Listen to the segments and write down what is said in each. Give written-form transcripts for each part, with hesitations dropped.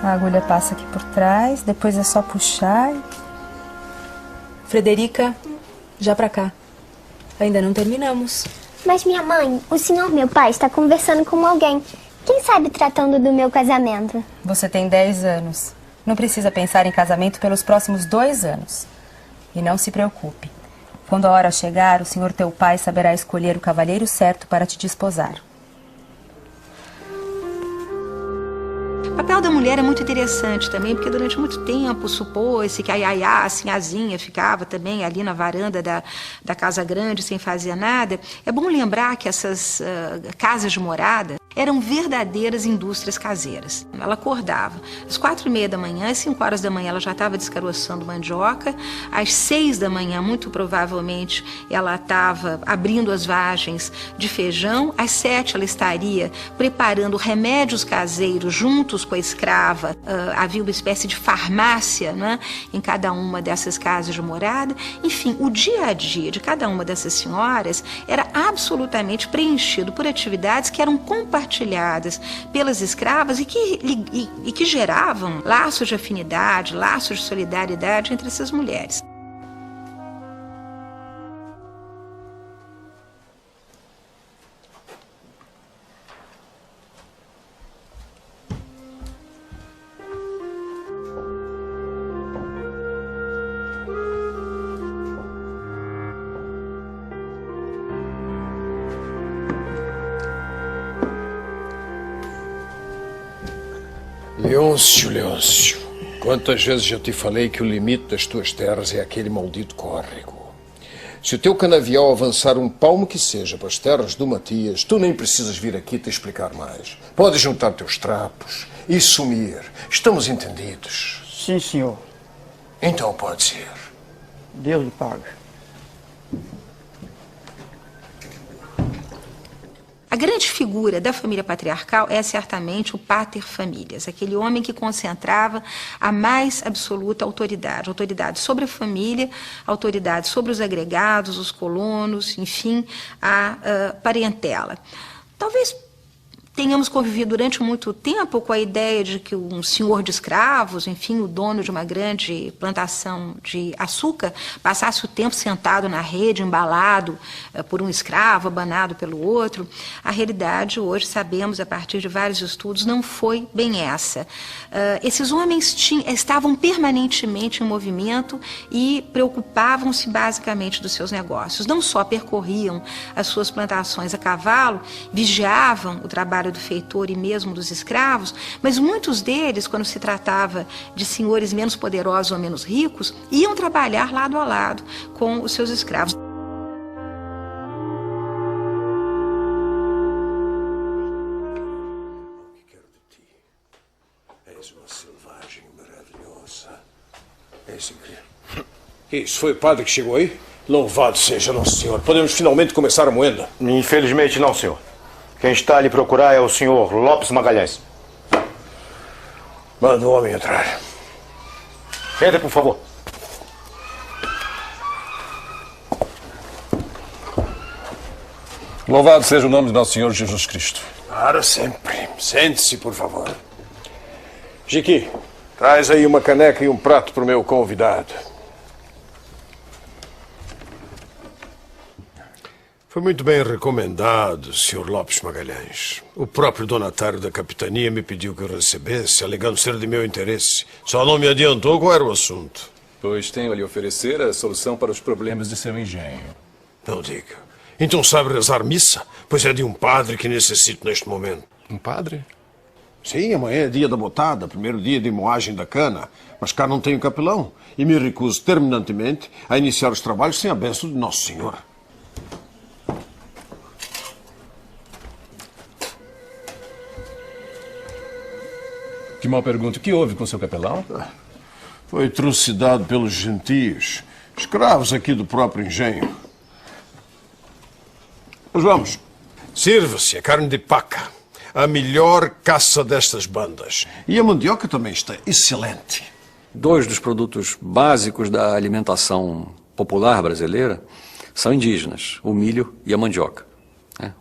A agulha passa aqui por trás, depois é só puxar. Frederica, já pra cá. Ainda não terminamos. Mas minha mãe, o senhor meu pai está conversando com alguém. Quem sabe tratando do meu casamento? Você tem 10 anos. Não precisa pensar em casamento pelos próximos 2 anos. E não se preocupe. Quando a hora chegar, o senhor teu pai saberá escolher o cavalheiro certo para te desposar. O papel da mulher é muito interessante também, porque durante muito tempo supôs-se que a Yaya, a sinhazinha, ficava também ali na varanda da casa grande sem fazer nada. É bom lembrar que essas casas de morada eram verdadeiras indústrias caseiras. Ela acordava às 4h30 da manhã, às 5 horas da manhã ela já estava descaroçando mandioca, às 6 da manhã, muito provavelmente, ela estava abrindo as vagens de feijão, às 7 ela estaria preparando remédios caseiros juntos com a escrava. Havia uma espécie de farmácia, né, em cada uma dessas casas de morada. Enfim, o dia a dia de cada uma dessas senhoras era absolutamente preenchido por atividades que eram compartilhadas pelas escravas e que geravam laços de afinidade, laços de solidariedade entre essas mulheres. Leôncio, Leôncio, quantas vezes já te falei que o limite das tuas terras é aquele maldito córrego. Se o teu canavial avançar um palmo que seja para as terras do Matias, tu nem precisas vir aqui te explicar mais. Podes juntar teus trapos e sumir. Estamos entendidos? Sim, senhor. Então pode ser. Deus lhe paga. A grande figura da família patriarcal é certamente o pater familias, aquele homem que concentrava a mais absoluta autoridade. Autoridade sobre a família, autoridade sobre os agregados, os colonos, enfim, a parentela. Talvez tenhamos convivido durante muito tempo com a ideia de que um senhor de escravos, enfim, o dono de uma grande plantação de açúcar, passasse o tempo sentado na rede, embalado por um escravo, abanado pelo outro. A realidade, hoje, sabemos, a partir de vários estudos, não foi bem essa. Esses homens estavam permanentemente em movimento e preocupavam-se basicamente dos seus negócios. Não só percorriam as suas plantações a cavalo, vigiavam o trabalho do feitor e mesmo dos escravos, mas muitos deles, quando se tratava de senhores menos poderosos ou menos ricos, iam trabalhar lado a lado com os seus escravos. És uma selvagem maravilhosa. És incrível. Isso, foi o padre que chegou aí? Louvado seja Nosso Senhor. Podemos finalmente começar a moenda? Infelizmente não, senhor. Quem está a lhe procurar é o senhor Lopes Magalhães. Manda o homem entrar. Entre, por favor. Louvado seja o nome de Nosso Senhor Jesus Cristo. Para sempre. Sente-se, por favor. Jiqui, traz aí uma caneca e um prato para o meu convidado. Foi muito bem recomendado, Sr. Lopes Magalhães. O próprio donatário da capitania me pediu que eu recebesse, alegando ser de meu interesse. Só não me adiantou qual era o assunto. Pois tenho a lhe oferecer a solução para os problemas de seu engenho. Não diga. Então sabe rezar missa? Pois é de um padre que necessito neste momento. Um padre? Sim, amanhã é dia da botada, primeiro dia de moagem da cana. Mas cá não tenho capelão e me recuso terminantemente a iniciar os trabalhos sem a bênção de Nosso Senhor. Que mal pergunto, o que houve com seu capelão? Foi trucidado pelos gentios, escravos aqui do próprio engenho. Mas vamos, sirva-se a carne de paca, a melhor caça destas bandas. E a mandioca também está excelente. 2 dos produtos básicos da alimentação popular brasileira são indígenas, o milho e a mandioca.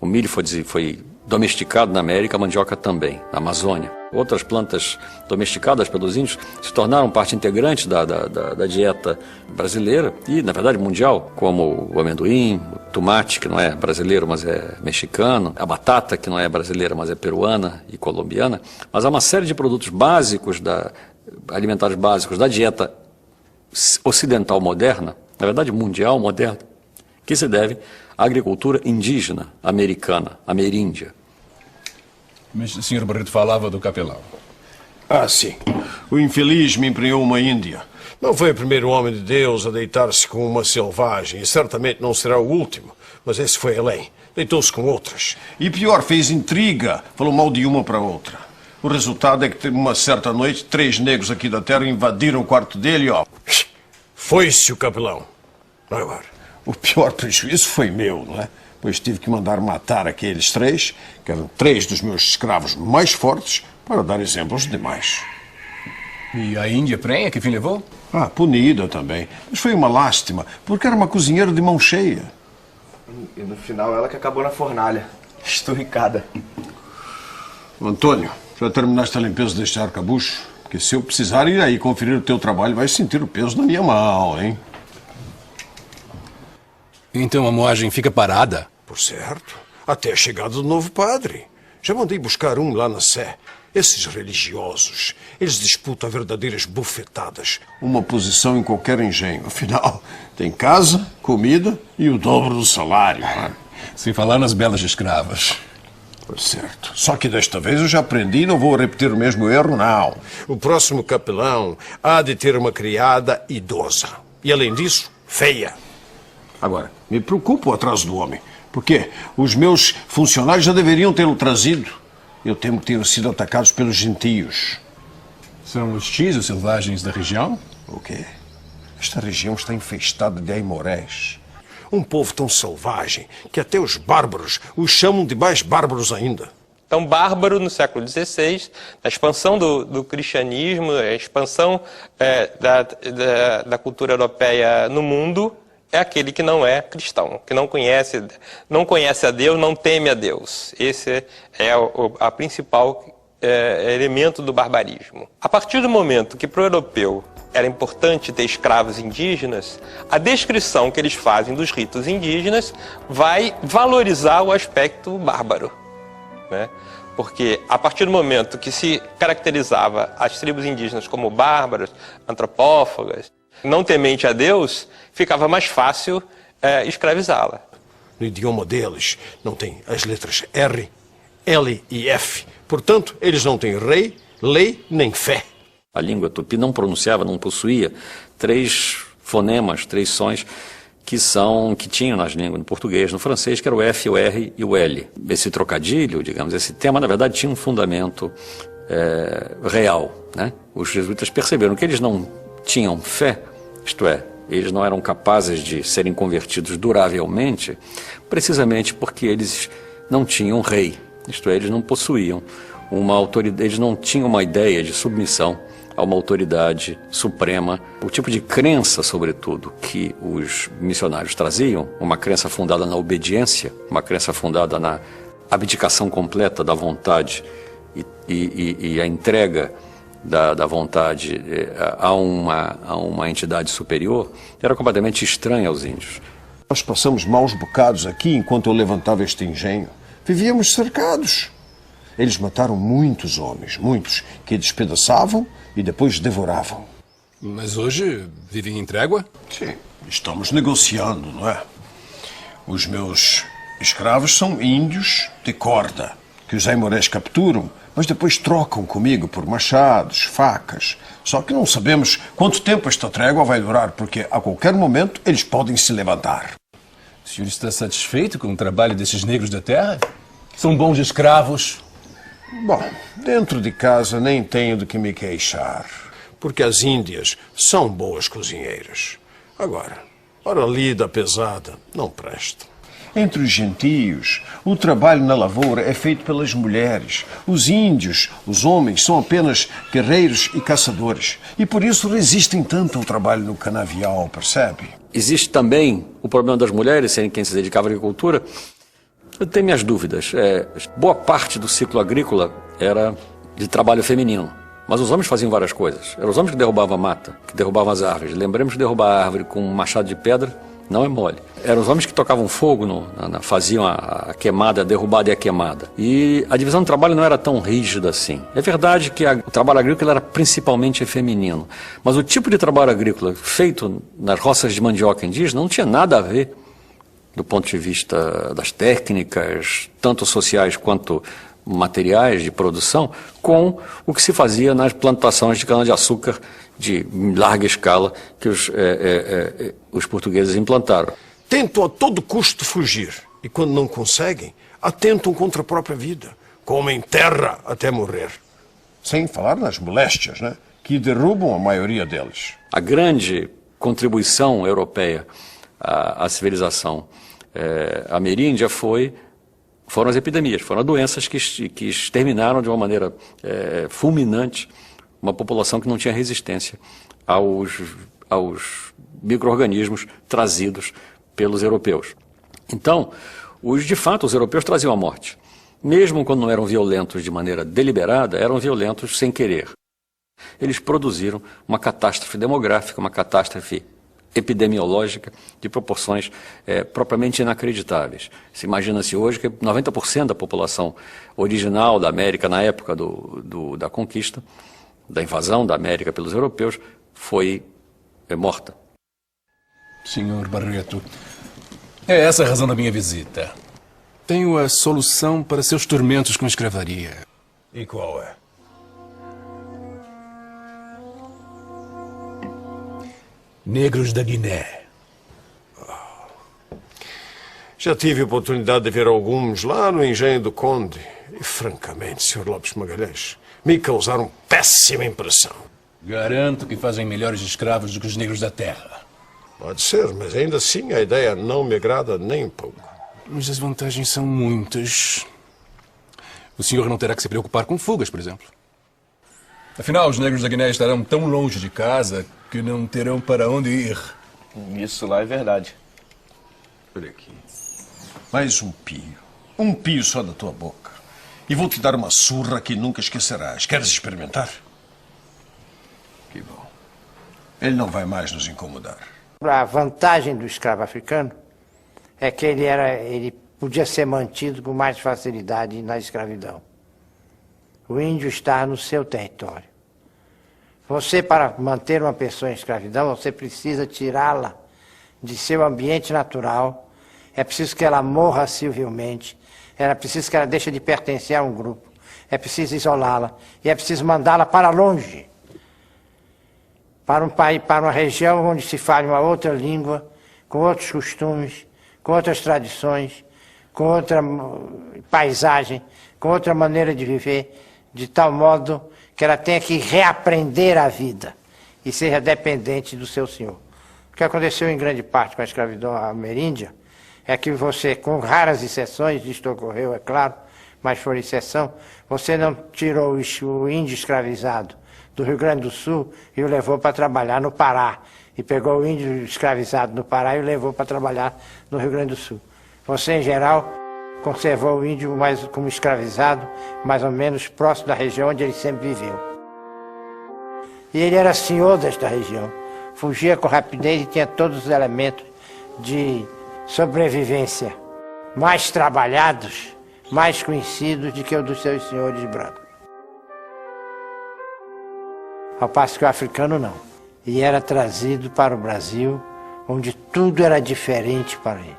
O milho foi domesticado na América, a mandioca também, na Amazônia. Outras plantas domesticadas pelos índios se tornaram parte integrante da dieta brasileira e, na verdade, mundial, como o amendoim, o tomate, que não é brasileiro, mas é mexicano, a batata, que não é brasileira, mas é peruana e colombiana. Mas há uma série de produtos básicos, alimentares básicos da dieta ocidental moderna, na verdade mundial moderna, que se deve à agricultura indígena americana, ameríndia. Mas o Sr. Barreto falava do capelão. Ah, sim. O infeliz me empregou uma índia. Não foi o primeiro homem de Deus a deitar-se com uma selvagem, e certamente não será o último. Mas esse foi além. Deitou-se com outras. E pior, fez intriga. Falou mal de uma para outra. O resultado é que, uma certa noite, 3 negros aqui da terra invadiram o quarto dele e, ó, foi-se o capelão. Agora, o pior prejuízo foi meu, não é? Pois tive que mandar matar aqueles 3, que eram 3 dos meus escravos mais fortes, para dar exemplos aos demais. E a Índia prenha, que fim levou? Ah, punida também. Mas foi uma lástima, porque era uma cozinheira de mão cheia. E no final ela que acabou na fornalha, esturricada. Antônio, já terminaste a limpeza deste arcabouço? Porque se eu precisar ir aí conferir o teu trabalho, vais sentir o peso da minha mão, hein? Então a moagem fica parada? Por certo. Até a chegada do novo padre. Já mandei buscar um lá na Sé. Esses religiosos, eles disputam verdadeiras bufetadas. Uma posição em qualquer engenho. Afinal, tem casa, comida e o dobro do salário. Sem falar nas belas escravas. Por certo. Só que desta vez eu já aprendi e não vou repetir o mesmo erro, não. O próximo capelão há de ter uma criada idosa. E, além disso, feia. Agora, me preocupa o atraso do homem. Porque os meus funcionários já deveriam tê-lo trazido. Eu temo que tenham sido atacados pelos gentios. São os X, selvagens da região? O quê? Esta região está infestada de aimorés. Um povo tão selvagem que até os bárbaros os chamam de mais bárbaros ainda. Então, bárbaro no século XVI, a expansão do cristianismo, a expansão da cultura europeia no mundo, é aquele que não é cristão, que não conhece a Deus, não teme a Deus. Esse é a principal elemento do barbarismo. A partir do momento que para o europeu era importante ter escravos indígenas, a descrição que eles fazem dos ritos indígenas vai valorizar o aspecto bárbaro, né? Porque a partir do momento que se caracterizava as tribos indígenas como bárbaros, antropófagas, não temente a Deus, ficava mais fácil escravizá-la. No idioma deles não tem as letras R, L e F. Portanto, eles não têm rei, lei nem fé. A língua tupi não pronunciava, não possuía 3 fonemas, 3 sons que tinham nas línguas, no português, no francês, que era o F, o R e o L. Esse trocadilho, digamos, esse tema, na verdade, tinha um fundamento real, né? Os jesuítas perceberam que eles não tinham fé, isto é, eles não eram capazes de serem convertidos duravelmente, precisamente porque eles não tinham rei, isto é, eles não possuíam uma autoridade, eles não tinham uma ideia de submissão a uma autoridade suprema. O tipo de crença, sobretudo, que os missionários traziam, uma crença fundada na obediência, uma crença fundada na abdicação completa da vontade e a entrega da vontade a uma entidade superior, era completamente estranha aos índios. Nós passamos maus bocados aqui enquanto eu levantava este engenho. Vivíamos cercados. Eles mataram muitos homens, muitos, que despedaçavam e depois devoravam. Mas hoje vivem em trégua? Sim, estamos negociando, não é? Os meus escravos são índios de corda, que os aimorés capturam, mas depois trocam comigo por machados, facas. Só que não sabemos quanto tempo esta trégua vai durar, porque a qualquer momento eles podem se levantar. O senhor está satisfeito com o trabalho desses negros da terra? São bons escravos? Bom, dentro de casa nem tenho do que me queixar, porque as índias são boas cozinheiras. Agora, hora lida pesada, não presta. Entre os gentios, o trabalho na lavoura é feito pelas mulheres. Os índios, os homens, são apenas guerreiros e caçadores. E por isso resistem tanto ao trabalho no canavial, percebe? Existe também o problema das mulheres, serem quem se dedicava à agricultura. Eu tenho minhas dúvidas. Boa parte do ciclo agrícola era de trabalho feminino. Mas os homens faziam várias coisas. Eram os homens que derrubavam a mata, que derrubavam as árvores. Lembremos que derrubar a árvore com um machado de pedra não é mole. Eram os homens que tocavam fogo, faziam a queimada, a derrubada e a queimada. E a divisão do trabalho não era tão rígida assim. É verdade que o trabalho agrícola era principalmente feminino. Mas o tipo de trabalho agrícola feito nas roças de mandioca indígena não tinha nada a ver, do ponto de vista das técnicas, tanto sociais quanto materiais de produção, com o que se fazia nas plantações de cana-de-açúcar de larga escala que os portugueses implantaram. Tentam a todo custo fugir e, quando não conseguem, atentam contra a própria vida, comem terra até morrer. Sem falar nas moléstias, né, que derrubam a maioria deles. A grande contribuição europeia à civilização ameríndia foram as epidemias, foram as doenças que exterminaram de uma maneira fulminante uma população que não tinha resistência aos micro-organismos trazidos pelos europeus. Então, de fato, os europeus traziam a morte. Mesmo quando não eram violentos de maneira deliberada, eram violentos sem querer. Eles produziram uma catástrofe demográfica, uma catástrofe epidemiológica de proporções propriamente inacreditáveis. Se imagina-se hoje que 90% da população original da América na época da conquista, da invasão da América pelos europeus, foi morta. Senhor Barreto, é essa a razão da minha visita. Tenho a solução para seus tormentos com a escravaria. E qual é? Negros da Guiné. Já tive a oportunidade de ver alguns lá no Engenho do Conde. E, francamente, Sr. Lopes Magalhães, me causaram péssima impressão. Garanto que fazem melhores escravos do que os negros da terra. Pode ser, mas ainda assim a ideia não me agrada nem um pouco. Mas as vantagens são muitas. O senhor não terá que se preocupar com fugas, por exemplo. Afinal, os negros da Guiné estarão tão longe de casa que não terão para onde ir. Isso lá é verdade. Olha aqui. Mais um pio. Um pio só da tua boca. E vou te dar uma surra que nunca esquecerás. Queres experimentar? Que bom. Ele não vai mais nos incomodar. A vantagem do escravo africano é que ele podia ser mantido com mais facilidade na escravidão. O índio está no seu território. Você, para manter uma pessoa em escravidão, você precisa tirá-la de seu ambiente natural. É preciso que ela morra civilmente. É preciso que ela deixe de pertencer a um grupo. É preciso isolá-la. E é preciso mandá-la para longe. Para um país, para uma região onde se fale uma outra língua, com outros costumes, com outras tradições, com outra paisagem, com outra maneira de viver, de tal modo que ela tenha que reaprender a vida e seja dependente do seu senhor. O que aconteceu em grande parte com a escravidão ameríndia é que você, com raras exceções, isto ocorreu, é claro, mas por exceção, você não tirou o índio escravizado do Rio Grande do Sul e o levou para trabalhar no Pará, e pegou o índio escravizado no Pará e o levou para trabalhar no Rio Grande do Sul. Você, em geral, conservou o índio como escravizado, mais ou menos próximo da região onde ele sempre viveu. E ele era senhor desta região, fugia com rapidez e tinha todos os elementos de sobrevivência mais trabalhados, mais conhecidos do que o dos seus senhores brancos. Ao passo que o africano não. E era trazido para o Brasil, onde tudo era diferente para ele,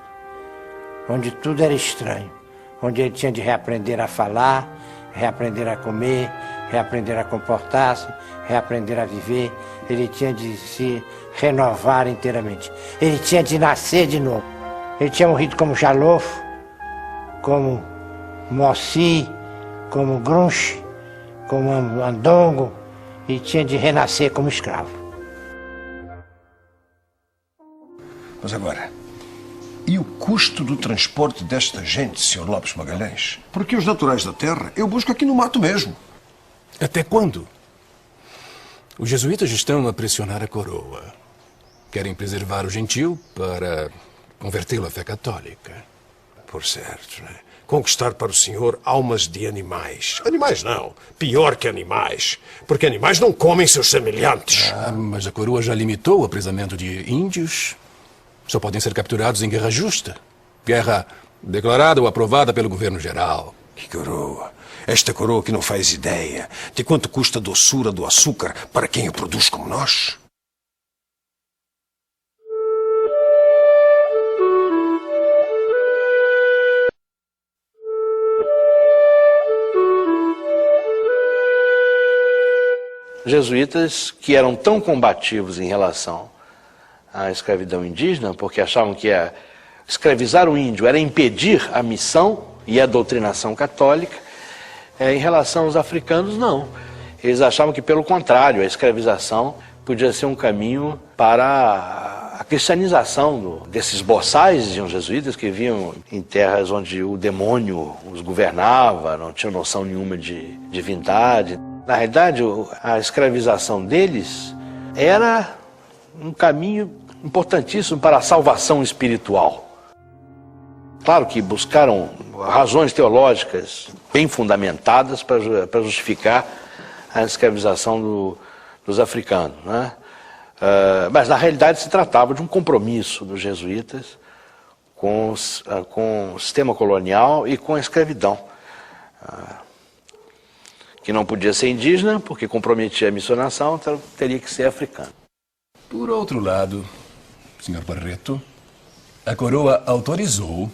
onde tudo era estranho, onde ele tinha de reaprender a falar, reaprender a comer, reaprender a comportar-se, reaprender a viver. Ele tinha de se renovar inteiramente. Ele tinha de nascer de novo. Ele tinha morrido como Jalofo, como Moci, como Grunche, como Andongo, e tinha de renascer como escravo. Mas agora, e o custo do transporte desta gente, Sr. Lopes Magalhães? Porque os naturais da terra eu busco aqui no mato mesmo. Até quando? Os jesuítas estão a pressionar a coroa. Querem preservar o gentil para convertê-lo à fé católica. Por certo, né? conquistar para o senhor almas de animais. Animais não, pior que animais, porque animais não comem seus semelhantes. Mas a coroa já limitou o aprisionamento de índios. Só podem ser capturados em guerra justa. Guerra declarada ou aprovada pelo governo geral. Que coroa? Esta coroa que não faz ideia de quanto custa a doçura do açúcar para quem o produz como nós. Jesuítas que eram tão combativos em relação à escravidão indígena, porque achavam que escravizar o índio era impedir a missão e a doutrinação católica, em relação aos africanos, não. Eles achavam que, pelo contrário, a escravização podia ser um caminho para a cristianização desses boçais, diziam jesuítas, que viviam em terras onde o demônio os governava, não tinham noção nenhuma de divindade. Na realidade, a escravização deles era um caminho importantíssimo para a salvação espiritual. Claro que buscaram razões teológicas bem fundamentadas para justificar a escravização dos africanos, né? Mas, na realidade, se tratava de um compromisso dos jesuítas com o sistema colonial e com a escravidão, que não podia ser indígena, porque comprometia a missionação, então teria que ser africano. Por outro lado, Sr. Barreto, a coroa autorizou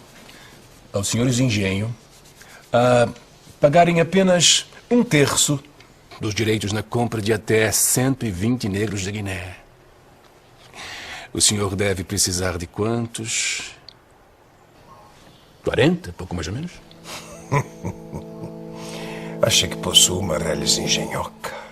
aos senhores de engenho a pagarem apenas 1/3 dos direitos na compra de até 120 negros de Guiné. O senhor deve precisar de quantos? 40, pouco mais ou menos? Acha que possuo uma reles engenhoca?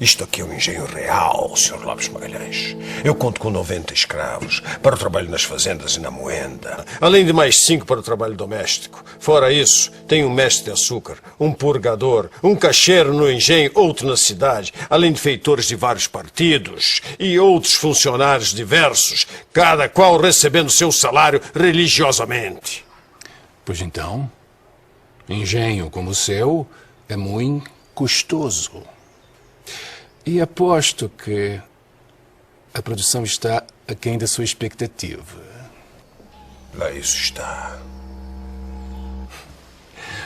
Isto aqui é um engenho real, Sr. Lopes Magalhães. Eu conto com 90 escravos para o trabalho nas fazendas e na moenda, além de mais 5 para o trabalho doméstico. Fora isso, tenho um mestre de açúcar, um purgador, um caixeiro no engenho, outro na cidade, além de feitores de vários partidos e outros funcionários diversos, cada qual recebendo seu salário religiosamente. Pois então, engenho como o seu é muito custoso. E aposto que a produção está aquém da sua expectativa. Lá isso está.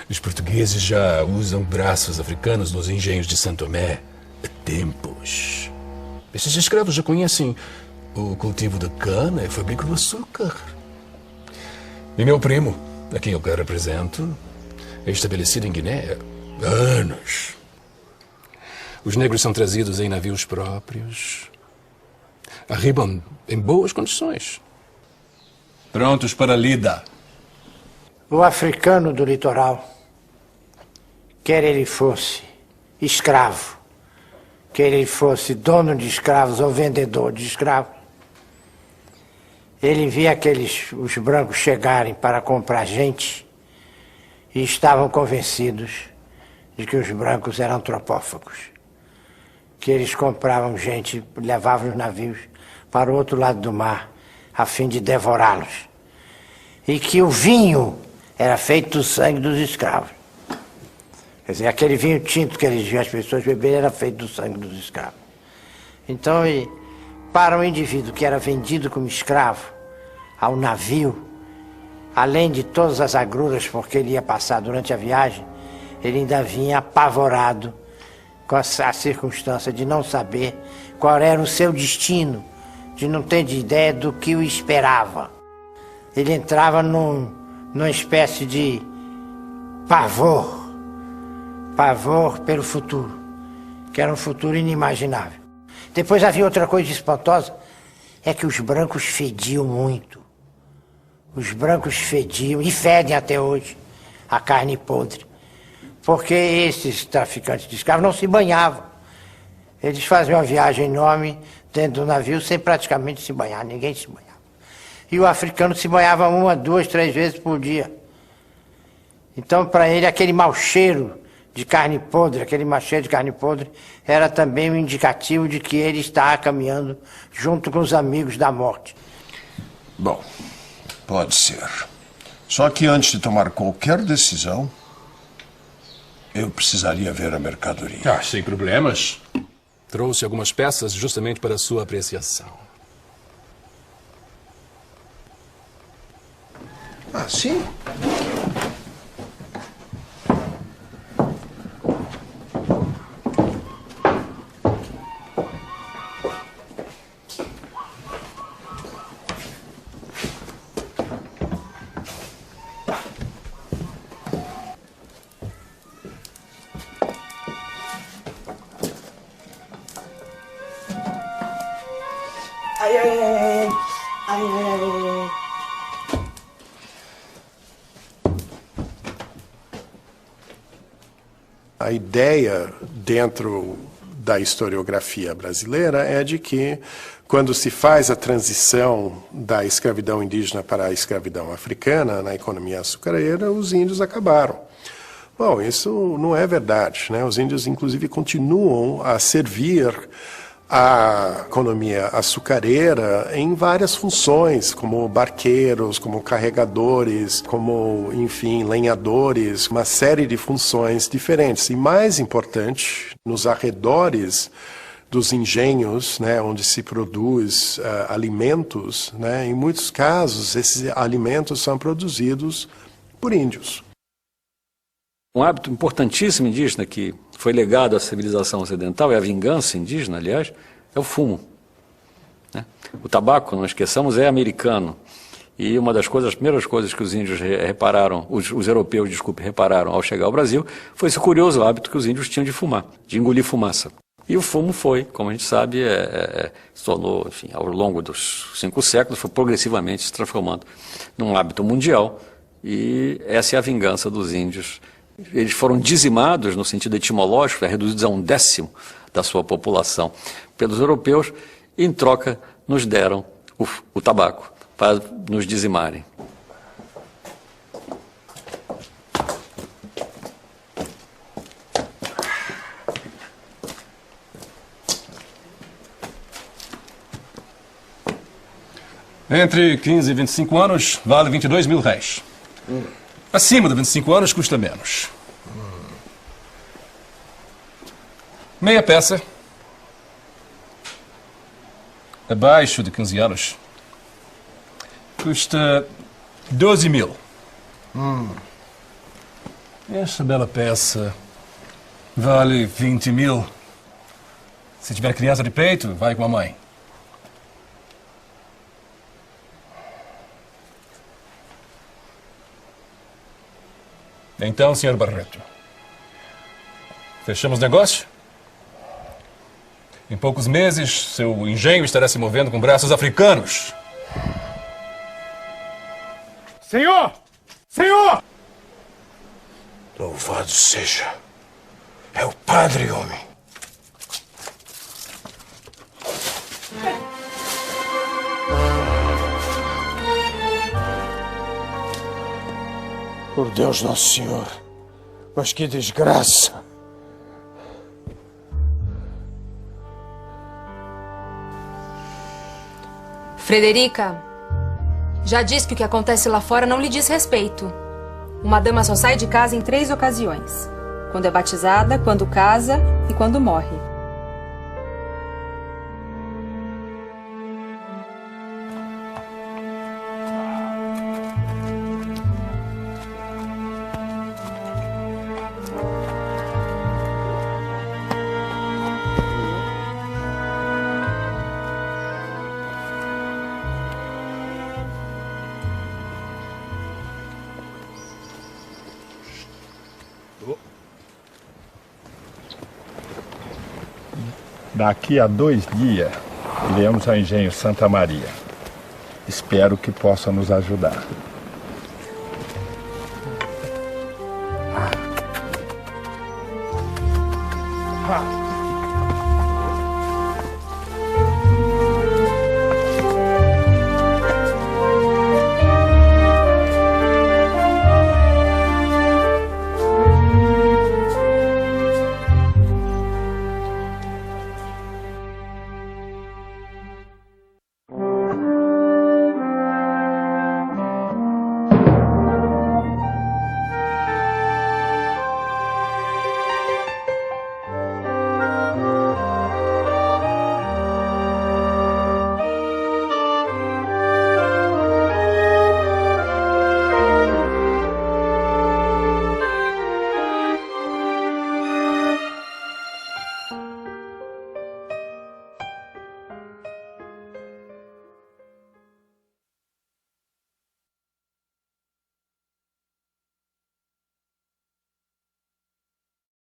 Os portugueses já usam braços africanos nos engenhos de Santo Tomé há tempos. Esses escravos já conhecem o cultivo da cana e a fábrica do açúcar. E meu primo, a quem eu represento, é estabelecido em Guiné há anos. Os negros são trazidos em navios próprios. Arribam em boas condições. Prontos para a lida. O africano do litoral, quer ele fosse escravo, quer ele fosse dono de escravos ou vendedor de escravos, ele via os brancos chegarem para comprar gente e estavam convencidos de que os brancos eram antropófagos, que eles compravam gente, levavam os navios para o outro lado do mar, a fim de devorá-los. E que o vinho era feito do sangue dos escravos. Quer dizer, aquele vinho tinto que eles viam as pessoas beberem era feito do sangue dos escravos. Então, para um indivíduo que era vendido como escravo ao navio, além de todas as agruras porque ele ia passar durante a viagem, ele ainda vinha apavorado com a circunstância de não saber qual era o seu destino, de não ter de ideia do que o esperava. Ele entrava numa espécie de pavor pelo futuro, que era um futuro inimaginável. Depois havia outra coisa espantosa, é que os brancos fediam muito. Os brancos fediam, e fedem até hoje, a carne podre. Porque esses traficantes de escravos não se banhavam. Eles faziam uma viagem enorme dentro do navio sem praticamente se banhar, ninguém se banhava. E o africano se banhava 1, 2, 3 vezes por dia. Então, para ele, aquele mau cheiro de carne podre, era também um indicativo de que ele estava caminhando junto com os amigos da morte. Bom, pode ser. Só que antes de tomar qualquer decisão, eu precisaria ver a mercadoria. Ah, sem problemas. Trouxe algumas peças justamente para a sua apreciação. Ah, sim? Ai, ai, ai, ai, ai, ai, ai. A ideia dentro da historiografia brasileira é de que, quando se faz a transição da escravidão indígena para a escravidão africana na economia açucareira, os índios acabaram. Bom, isso não é verdade, né? Os índios, inclusive, continuam a servir a economia açucareira em várias funções, como barqueiros, como carregadores, como, enfim, lenhadores, uma série de funções diferentes. E mais importante, nos arredores dos engenhos, né, onde se produz alimentos, né, em muitos casos esses alimentos são produzidos por índios. Um hábito importantíssimo indígena que foi legado à civilização ocidental, e à vingança indígena, aliás, é o fumo. Né? O tabaco, não esqueçamos, é americano. E uma das coisas, as primeiras coisas que os índios repararam, os europeus, desculpe, repararam ao chegar ao Brasil, foi esse curioso hábito que os índios tinham de fumar, de engolir fumaça. E o fumo foi, como a gente sabe, se tornou, enfim, ao longo dos 5 séculos, foi progressivamente se transformando num hábito mundial. E essa é a vingança dos índios. Eles foram dizimados, no sentido etimológico, reduzidos a 1/10 da sua população pelos europeus, e em troca nos deram o tabaco para nos dizimarem. Entre 15 e 25 anos, vale 22 mil réis. Acima de 25 anos, custa menos. Meia peça. Abaixo de 15 anos, custa 12 mil. Esta bela peça vale 20 mil. Se tiver criança de peito, vai com a mãe. Então, Sr. Barreto, fechamos negócio? Em poucos meses, seu engenho estará se movendo com braços africanos. Senhor! Senhor! Louvado seja. É o padre, homem. Por Deus Nosso Senhor, mas que desgraça! Frederica, já disse que o que acontece lá fora não lhe diz respeito. Uma dama só sai de casa em 3 ocasiões: quando é batizada, quando casa e quando morre. Daqui a 2 dias, iremos ao engenho Santa Maria. Espero que possa nos ajudar. Ah.